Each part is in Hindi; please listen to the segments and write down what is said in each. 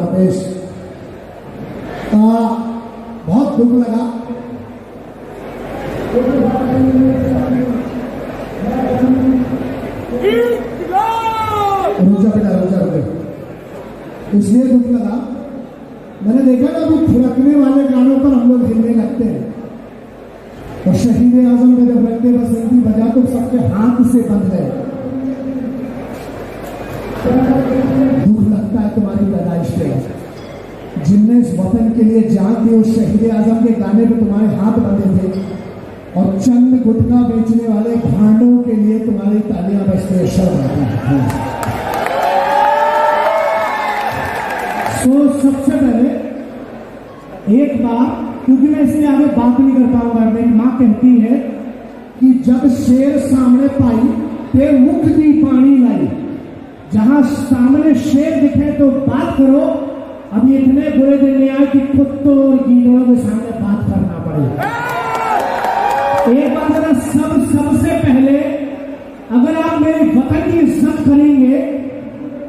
प्रदेश का बहुत दुख लगा। रोजा बेटा रोजा रुके, इसलिए दुख लगा। मैंने देखा ना अभी थिरकने वाले गानों पर हम लोग हिलने लगते हैं, और शहीद आजम का जब रंगे बसंती बजा तो सबके हाथ से बंध गए। दुख लगता है तुम्हारी पैदाइश पे, जिनने इस वतन के लिए जान दी उस शहीद आजम के गाने पे तुम्हारे हाथ बंधे थे, और चंद गुटखा बेचने वाले भांडों के लिए तुम्हारी तालियां बजते शर्म आती है। तो सबसे पहले एक बार, क्योंकि मैं इसलिए आगे बात नहीं कर पाऊंगा, मेरी मां कहती है कि जब शेर सामने पाई ते मुख दी पानी लाई। जहां सामने शेर दिखे तो बात करो। अभी इतने बुरे दिन नहीं आए कि कुत्तों और गीदड़ों के सामने बात करना पड़े। एक बार जरा सबसे पहले अगर आप मेरे वतन की इज्जत करेंगे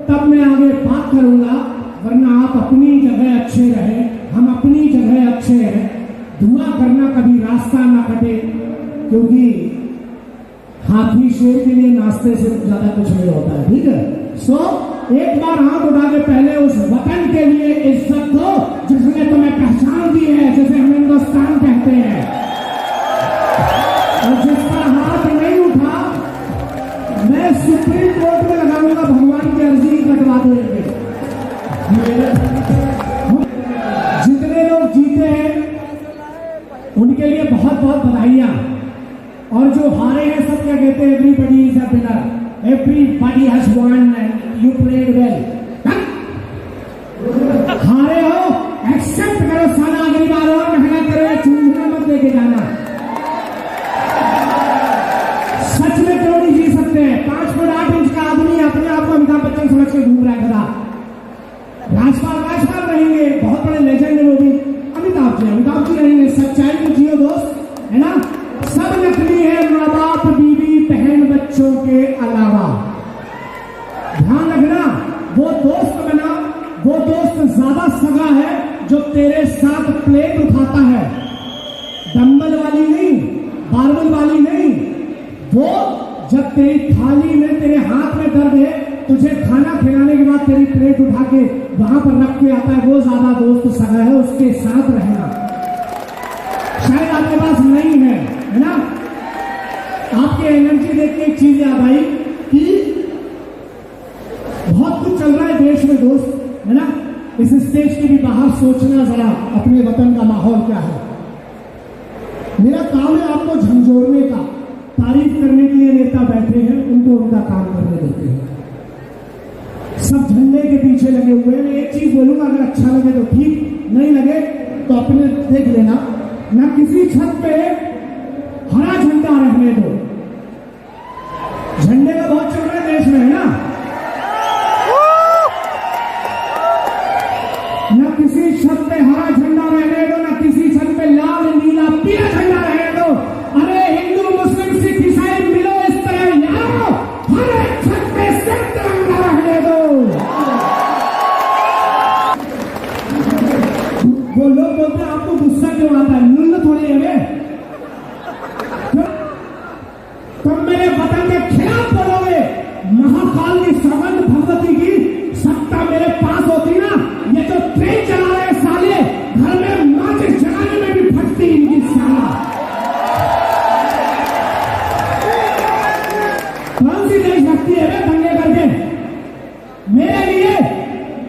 तब मैं आगे बात करूंगा, वरना आप अपनी जगह अच्छे रहे, हम अपनी जगह अच्छे हैं। दुआ करना कभी रास्ता ना कटे, क्योंकि हाथी शेर के लिए नाश्ते से ज्यादा कुछ नहीं होता है। ठीक है, एक बार हाथ उठा के पहले उस वतन के लिए इज्जत दो जिसने तुम्हें पहचान दी है, जिसे हम हिंदुस्तान कहते हैं। और जिसका हाथ नहीं उठा मैं सुप्रीम कोर्ट में लगाऊंगा, भगवान की अर्जी कटवा देंगे। जितने लोग जीते हैं उनके लिए बहुत बहुत बधाइयां, और जो हारे हैं सब क्या कहते हैं, everybody is a winner, everybody has won and you played well. हारे हो एक्सेप्ट करो, साला अगली बार और मेहनत करो, चूना मत लेके जाना। सच में क्यों नहीं जी सकते? 5 फुट 8 इंच का आदमी अपने आप को अमिताभ बच्चन समझ के घूम रहा है खड़ा। राजपाल रहेंगे, बहुत बड़े लेजेंड है वो भी, अमिताभ जी रहेंगे। सच्चाई को जियो दोस्त, है ना? सब नकली है, माँ बाप बीवी बहन बच्चों के अलावा। ध्यान रखना, वो दोस्त बना, वो दोस्त ज्यादा सगा है जो तेरे साथ प्लेट उठाता है, डंबल वाली नहीं, बारबल वाली नहीं। वो जब तेरी थाली में तेरे हाथ में दर्द है, तुझे खाना खिलाने के बाद तेरी प्लेट उठा के वहां पर रख के आता है, वो ज्यादा दोस्त सगा है, उसके साथ रहना। शायद आपके पास नहीं है ना? आपकी एनर्जी देख के एक चीज याद आई कि बहुत कुछ चल रहा है देश में दोस्त, है ना? इस स्टेज के भी बाहर सोचना जरा, अपने वतन का माहौल क्या है। मेरा काम है आपको झंझोड़ने का, तारीफ करने के लिए नेता बैठे हैं, उनको उनका काम करने देते हैं। सब झंडे के पीछे लगे हुए हैं। मैं एक चीज बोलूंगा, अगर अच्छा लगे तो ठीक, नहीं लगे तो अपने देख लेना। ना किसी छत पे हरा झंडा रहने दो। झंडे का बहुत चल रहा है देश में, है ना? ना किसी छत पे हरा झंडा रहने दो, ना किसी छत पे लाल नीला पीला झंडा रहने दो। अरे हिंदू मुस्लिम सिख ईसाई मिलो इस तरह यहाँ, हर एक छत पे सिर्फ तिरंगा रहने दो। वो लोग बोलते हैं आपको गुस्सा क्यों आता है? लुल्ल थोड़ी है तुम मेरे वतन के खिलाफ बोलोगे। महाकाल की सौगंध भगवती की सत्ता मेरे पास होती ना, ये जो ट्रेन चला रहे साले, घर में माचिस जलाने में भी फटती इनकी साला। कौन सी देशभक्ति है वे दंगे करके? मेरे लिए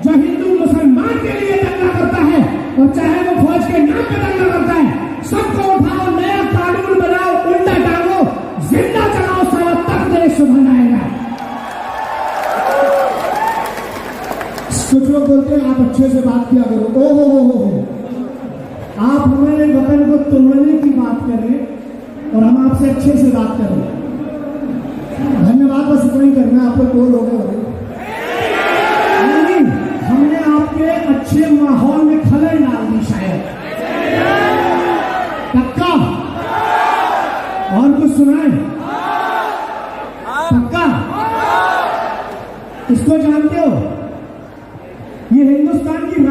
जो हिंदू मुसलमान के लिए दंगा करता है, और चाहे वो फौज के नाम पे दंगा करता है, सबको उठाओ, नया कानून बनाओ, उल्टा टांगो, जिंदा चलाओ, सारा तक देश बनाएगा। कुछ लोग बोलते हैं आप अच्छे से बात किया करो। ओ हो, आप हमारे वतन को तोड़ने की बात करें और हम आपसे अच्छे से बात करें। धन्यवाद, बस इतना ही करना, आप लोग बोल हो गए। हमने आपके अच्छे माहौल में खलल डाल दी शायद। पक्का? और कुछ सुनाए? पक्का? इसको जानते हो? ये हिंदुस्तान की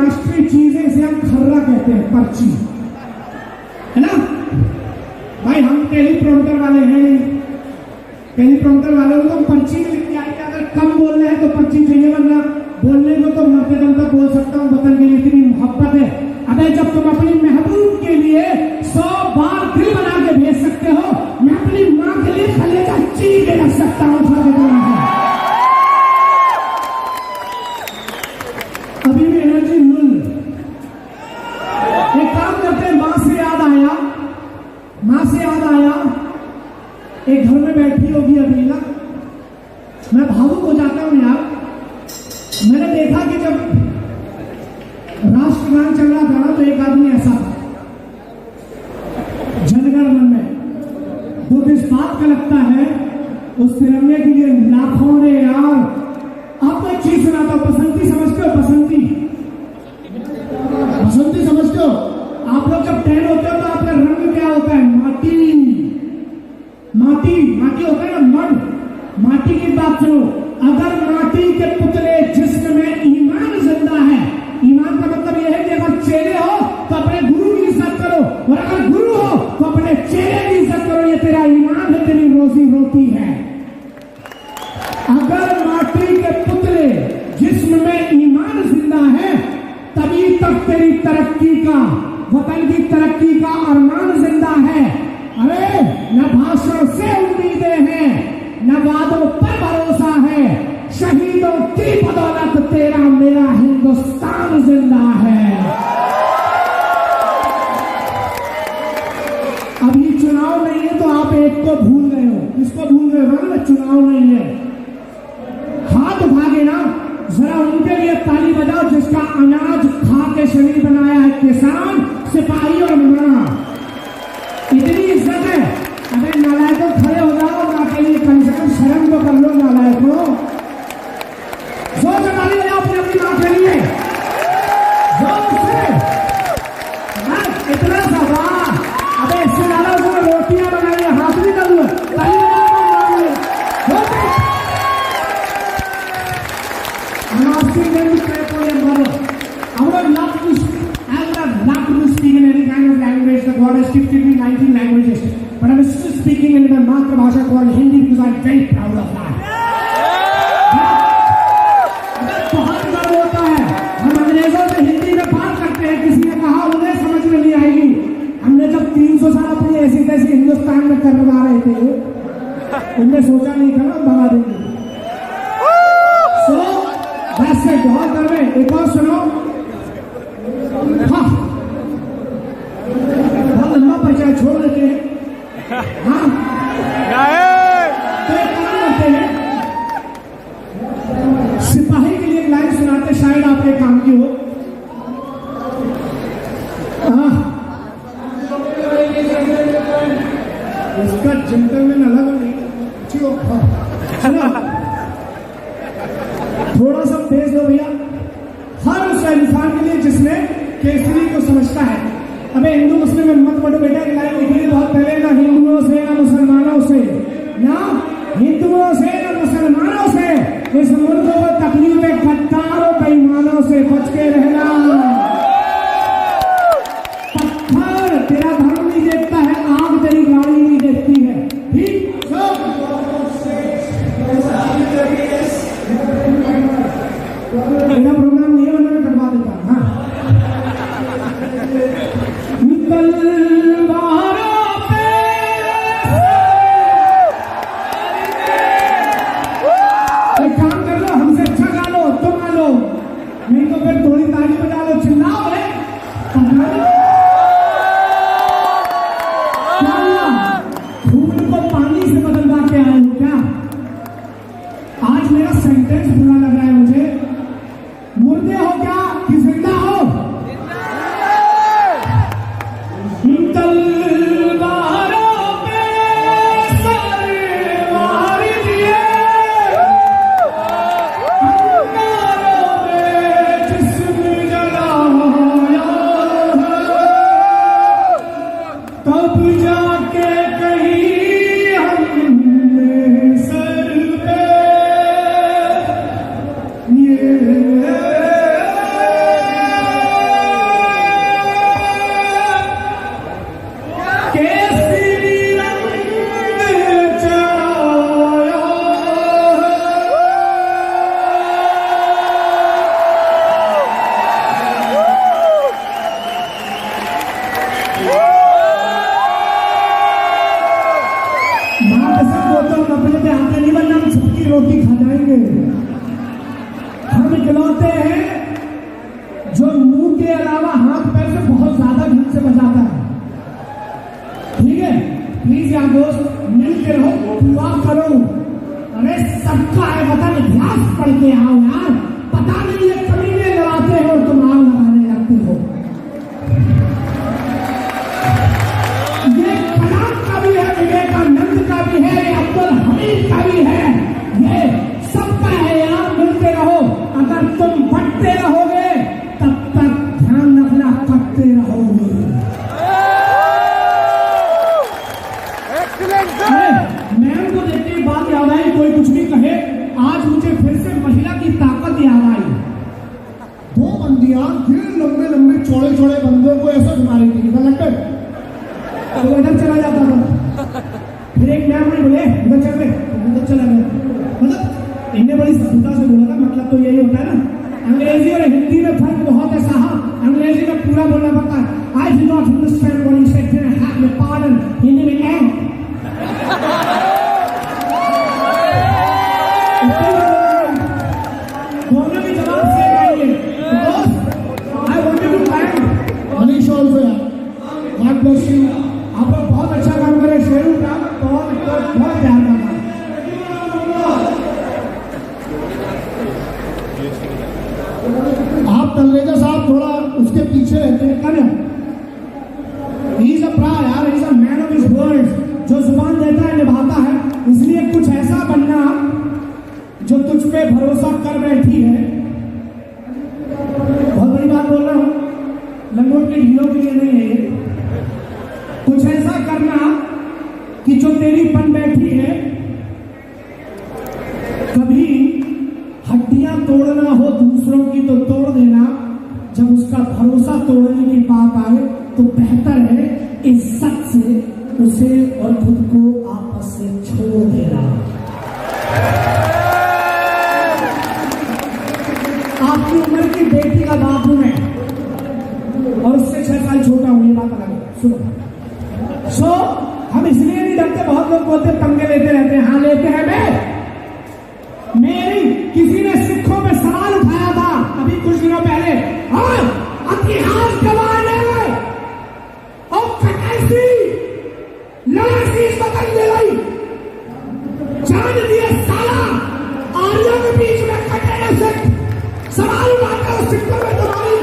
पर्ची, है ना भाई। हम टेलीप्रॉम्प्टर वाले हैं, टेलीप्रॉम्प्टर वालों को पर्ची में लिख के आएंगे। अगर कम बोल रहे हैं तो पर्ची चाहिए, वरना बोलने को तो मरते दम तक बोल सकता हूँ। वतन के लिए इतनी मोहब्बत है। अबे जब तुम अपनी महबूब के लिए 100 बार दिल बना के भेज सकते हो, मैं अपनी माँ के लिए कलेजा चीर के रख सकता हूँ। अभी भी एनर्जी नुल। एक काम करते हैं, माँ से याद आया, माँ से याद आया, एक घर में बैठी होगी अभी ना, मैं भावुक हो जाता हूं यार। मैंने देखा कि जब राष्ट्रगान चल रहा था ना, तो एक आदमी ऐसा था, जनगण मन में दुख इस बात का लगता है उस तिरंगे के लिए लाखों ने यार। आपको एक चीज सुनाता हूं, बसंती समझते हो? बसंती, बसंती समझते हो? आप लोग जब टहल होते हो तो आपका रंग क्या होता है? माटी, माटी, माटी होता है ना, मड। माटी की बात सुनो, अगर माटी के पुतले जिस्म में ईमान जिंदा है, ईमान का मतलब यह है कि अगर चेले हो तो अपने गुरु की इज्जत करो, और अगर गुरु हो तो अपने चेले की इज्जत करो। ये तेरा ईमान है, तेरी रोजी रोटी है। अगर माटी के पुतले जिस्म में ईमान जिंदा है, तभी तक तेरी तरक्की का, वतन की तरक्की का अरमान जिंदा है। अरे न भाषण से उम्मीदें हैं, न वादों पर भरोसा है, शहीदों की बदौलत तेरा मेरा हिंदुस्तान जिंदा है। अभी चुनाव नहीं है तो आप एक को भूल गए हो। किसको भूल गए हो? ना चुनाव नहीं है। हाथ भागे ना, जरा उनके लिए ताली बजाओ जिसका अनाज खा के शरीर बनाया है, किसान, सिपाही और मां। इतनी इज्जत है। अबे नालायकों, खड़े हो जाओ ना, के लिए कम से कम शर्म तो कर लो नालायकों। जोर से ताली बजाओ अपनी अपनी मां के लिए, जोर से। इतना सा वाह। अबे इससे ज्यादा उसने रोटियां बनाई है, हाथ भी कर लो, ताली बजाओ। God has gifted me 19 languages, but I'm still speaking in my मातृभाषा called Hindi because I'm very proud of that. बहुत गर्व होता है। हम अंग्रेजों से हिंदी में बात करते हैं, किसी ने कहा उन्हें समझ में नहीं आएगी। हमने जब 300 साल अपनी ऐसी तैसी हिंदुस्तान में करवा रहे थे, उनने सोचा नहीं था ना बना देंगे। वैसे बहुत गर्व है। एक और सुनो, हाँ लंबा परिचय छोड़ देते हैं। हाँ तो एक काम करते हैं, सिपाही के लिए एक लाइन सुनाते, शायद आपके काम की हो। इसका जेंटलमैन अलग नहीं, थोड़ा सा तेज हो भैया। हर उस इंसान के लिए जिसने केसरी को समझता है। अबे हिंदू मुस्लिम में मत बटो बेटा, एक लाइन लिखी बहुत पहले, ना हिंदुओं से ना मुसलमानों से, ना हिंदुओं से ना मुसलमानों से, इस मुल्क को तकलीफ में गद्दारों बेईमानों से बच के रहना। पत्थर तेरा धर्म नहीं देखता है, आग तेरी गाड़ी नहीं देखती है। ठीक मेरा प्रोग्राम नहीं है, वरना मैं करवा देता। हाँ एक काम कर लो, हमसे अच्छा गा लो, तुम गा लो, नहीं तो फिर थोड़ी ताली बजा लो, चिल्लाओ। फूल को पानी से बदलवा के आए हो क्या? आज मेरा सेंटेंस बुरा लग रहा है मुझे। मुर्दे हो क्या कि जिंदा हो? दोस्त, मिलके रहो, दुआ करो। अरे सबका है वतन, इतिहास पढ़ के आओ यार। पता नहीं ये कमीने लड़ाते हो, तुम आग लगाने लगते हो। ये कलाम का भी है, विवेकानंद का भी है, अब्दुल हमीद का भी है, ये सबका है यार। मिलते रहो। अगर तुम बंटते रहोगे तब तक ध्यान रखना कटते रहोगे। मैम को देख के बात याद आई, कोई कुछ भी कहे, आज मुझे फिर से महिला की ताकत याद आई। दो बंदियां फिर लंबे लंबे चौड़े चौड़े बंदों को ऐसा घुमा रही थी, तो इधर चला जाता था। फिर एक मैम ने बोले इधर चल रहे, उधर चला गया। मतलब इन्हें बड़ी सफलता से बोला था, मतलब तो यही होता है ना। अंग्रेजी और हिंदी में फर्क बहुत है साहब। अंग्रेजी में पूरा बोलना पड़ता है। I do not understand what you said, can I have your pardon. Hindi में दोनों की जवाब सेम आएंगे। I want to thank Manish also, God bless you. आप लोग बहुत अच्छा काम करे, शेरू का बहुत बहुत ध्यान रखा। आप तलरेजा साहब थोड़ा उसके पीछे रहते हैं क्या? ही इज अ प्रा यार, he is a man of his words. जो जुबान देता है निभाता है, इसलिए कुछ ऐसा बनना जो तुझ पे भरोसा कर बैठी है। बहुत बड़ी बात बोल रहा हूं, लंगोट के ढीलों के लिए नहीं है ये। कुछ ऐसा करना कि जो तेरी बन बैठी है, कभी हड्डियां तोड़ना हो दूसरों की तो तोड़ देना, जब उसका भरोसा तोड़ने की बात आए तो बेहतर है इज्जत से उसे और खुद को आपस से छोड़ देना। आपकी उम्र की बेटी का बाप हूं मैं, और उससे 6 साल छोटा हूं, ये बात अलग है। सुनो, हम इसलिए नहीं डरते, बहुत लोग बोलते पंगे लेते रहते हैं। हाँ लेते हैं बे। मेरी किसी ने सिखों पे सवाल उठाया था अभी कुछ दिनों पहले, और इतिहास गवाह है और कैसी लड़ाई बदल दे रही, जान दिए साला आर्यों के बीच में कटे से सवाल उठाते हो सिखों में तुम्हारी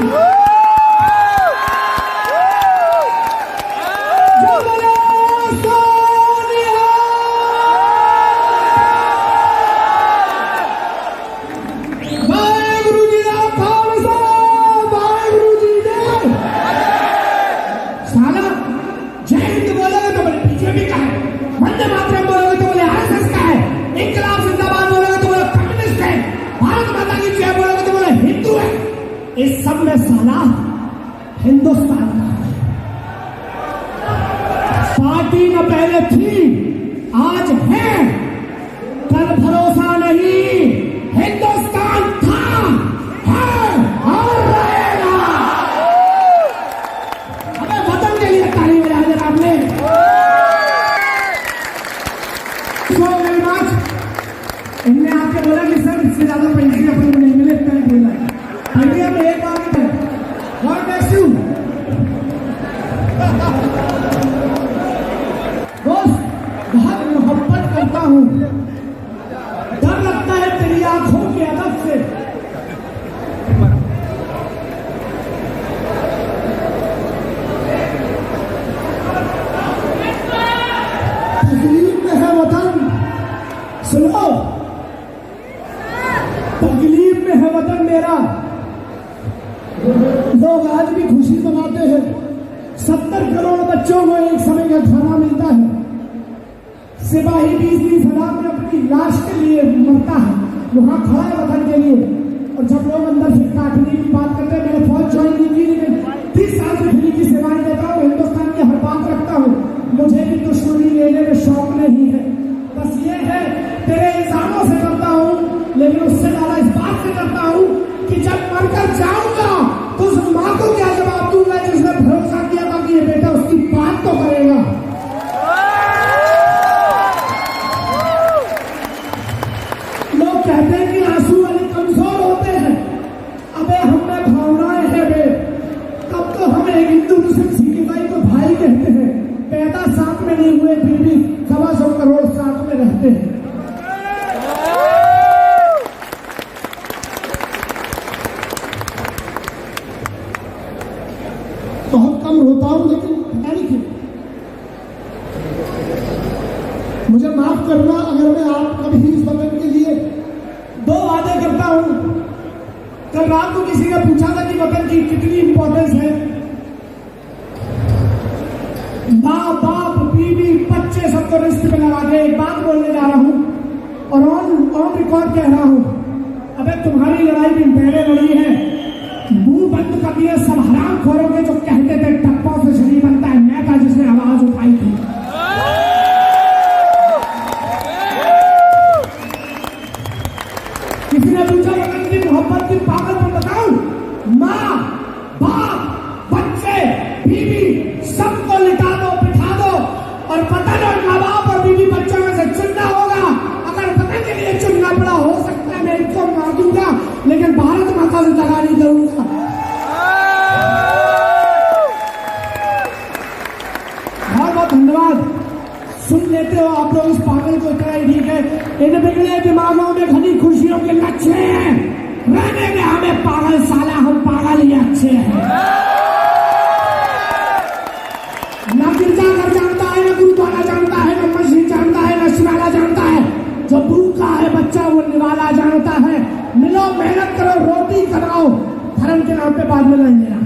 इस सब में साला हिंदुस्तान का पार्टी न पहले थी, आज है, कल भरोसा नहीं। हिंदुस्तान था, है और रहेगा। हमें वतन के लिए ताली बजा दे आपने। इनने आके बोला कि सर इससे ज्यादा पैसे अपने को नहीं मिले, इतना ही बोला है। इंडिया में एक बात है, गॉड ब्लेस यू दोस्त, बहुत मोहब्बत करता हूं। डर लगता है तेरी आंखों के अदब से। तकलीफ में है वतन, सुनो, तकलीफ में है वतन मेरा। लोग आज भी खुशी मनाते हैं, 70 करोड़ बच्चों को एक समय का खाना मिलता है। सिपाही 20-20 हजार में अपनी लाश के लिए मरता है, वहां खड़ा है वतन के लिए। और जब लोग अंदर से काटने की बात करते हैं, मैंने फौज ज्वाइन नहीं की, लेकिन 30 साल से फ्री की सेवाएं देता हूँ, हिंदुस्तान की हर बात रखता हूँ। मुझे भी दुश्मनी लेने में शौक नहीं है, बस ये है तेरे इंसानों से करता हूँ, लेकिन उससे ज्यादा इस बात से करता हूँ कि जब मरकर जाऊंगा तो उस मां को क्या जवाब दूंगा जिसने भरोसा किया था कि ये बेटा उसकी बात तो करेगा। लोग कहते हैं कि आंसू वाले कमजोर होते हैं। अबे हम में भावनाएं हैं बे। तब तो हम एक हिंदू मुस्लिम सिख ईसाई को भाई कहते हैं, पैदा साथ में नहीं हुए फिर भी रहते हैं। बहुत कम रोता हूं, लेकिन पता नहीं क्यों। मुझे माफ करना अगर मैं आप कभी इस वतन के लिए दो वादे करता हूं। कल रात को किसी ने पूछा था कि वतन की कितनी इंपॉर्टेंस है। माँ बाप बीवी बच्चे सबको रिश्ते में लगा के एक बात बोलने जा रहा हूं और ऑन रिकॉर्ड कह रहा हूं, अबे तुम्हारी लड़ाई भी पहले लड़ी है। मुंह बंद कर दिए सब हराम खोरों के जो कहते थे टप्पा से शरीर बनता है। मैं था जिसने आवाज उठाई थी। किसी ने पूछा वतन की मोहब्बत की पागलपन बताऊं? माँ बाप बच्चे बीवी सबको लिटा दो, बिठा दो और वतन और माँ बाप और बीवी बच्चों में से चुनना होगा। अगर वतन के लिए चुनना पड़ा, हो सकता है मैं इनको मार दूंगा, लेकिन भारत माता से दगा नहीं करूंगा। बहुत बहुत धन्यवाद। सुन लेते हो आप लोग इस पागल को, इतना ही ठीक है। इन बिगड़े दिमागों में घनी खुशियों के लक्ष्य हैं, रहने में हमें पागल साला, हम पागल ही अच्छे हैं। ना गिरजाघर जानता है, ना गुरुद्वारा जानता है, ना मस्जिद जानता है, ना शिवाला जानता है। जो भूखा है बच्चा वो निवाला जानता है। मिलो, मेहनत करो, रोटी कराओ, धर्म के नाम पे बाद में नहीं लेना।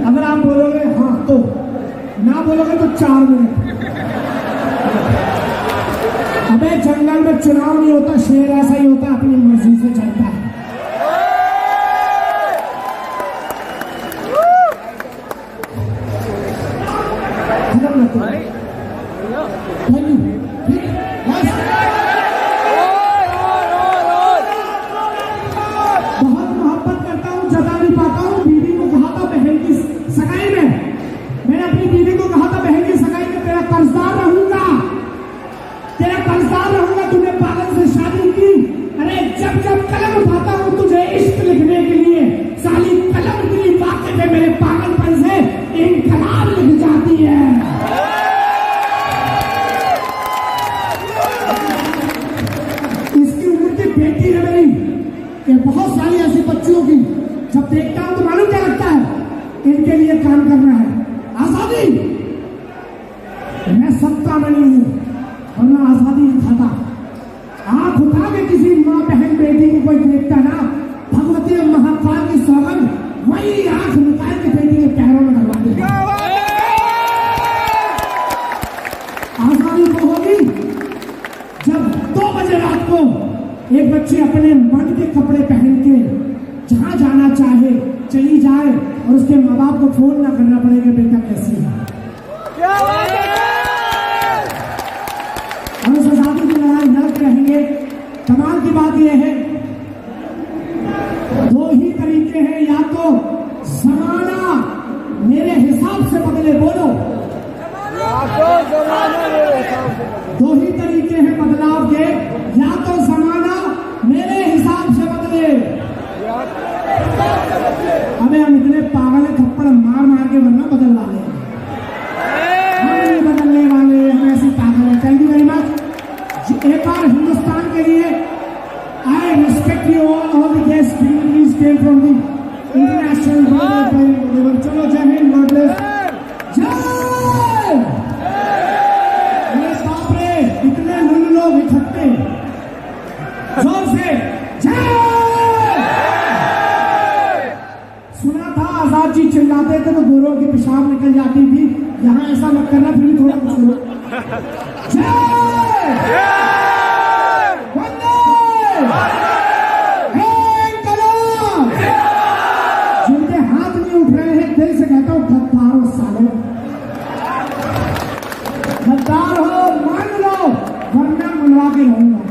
अगर आप बोलोगे हाँ तो, ना बोलोगे तो 4 मिनट। अबे जंगल में चुनाव नहीं होता, शेर ऐसा ही होता, अपनी मर्जी से चलता है। बहुत मोहब्बत करता हूँ, जता नहीं पाता हूँ। बीवी को कहा था बहन की सगाई में, मैंने अपनी बीवी को कहा था बहन की सगाई में तेरा कर्जदार रहूंगा, तेरा कर्जदार रहूंगा। तूने पागल से शादी की। अरे जब जब कलम उठाता हूँ तुझे इश्क लिखने के लिए, साली कलम की वाकई में मेरे पागलपन से इनकलाब लिख जाती है। इसकी उम्र की बेटी है मेरी, ये बहुत सारी ऐसी बच्चियों की जब देखता हूं तो मालूम क्या लगता है, इनके लिए काम करना है। आजादी, मैं सत्ता में नहीं हूं वरना आजादी नहीं खाता। आंख उठा के किसी माँ बहन बेटी को कोई देखता ना, भगवती महाकाल की सौगंध, वही आंख निकाल के बेटी के पैरों में लगवा देगा। आजादी तो होगी जब 2 बजे रात को एक बच्ची अपने मन के कपड़े पहन के जहां जाना चाहे चली जाए और उसके माँ बाप को फोन ना करना पड़ेगा बेटा कैसी है। हम इस आजादी की लड़ाई लड़ते रहेंगे। कमाल की बात यह है, 2 ही तरीके हैं, या तो जमाना मेरे हिसाब से बदले। बोलो, 2 ही तरीके हैं बदलाव के, या तो जमाना मेरे हिसाब से बदले। अबे हम इतने पागल है, थप्पड़ मार मार के वरना बदल वाले हैं, हम नहीं बदलने वाले, हम ऐसे पागल है। Thank you very much. एक बार हिंदुस्तान के लिए I respect you all the guest please came from the international level. चलो जय हिंद, गॉड ब्लेस। जय। बाप रे, इतने लोग इकट्ठे, जोर से जय। सुना था आजाद जी चिल्लाते थे तो गोरों की पेशाब निकल जाती थी। यहाँ ऐसा मत करना, फिर थोड़ा कुछ सुनो। जय वंदे इंकलाब। जिनके हाथ नहीं उठ रहे हैं, दिल से कहता हूँ गद्दार सालों, गद्दार हो मान लो, वरना मनवा के रहूंगा।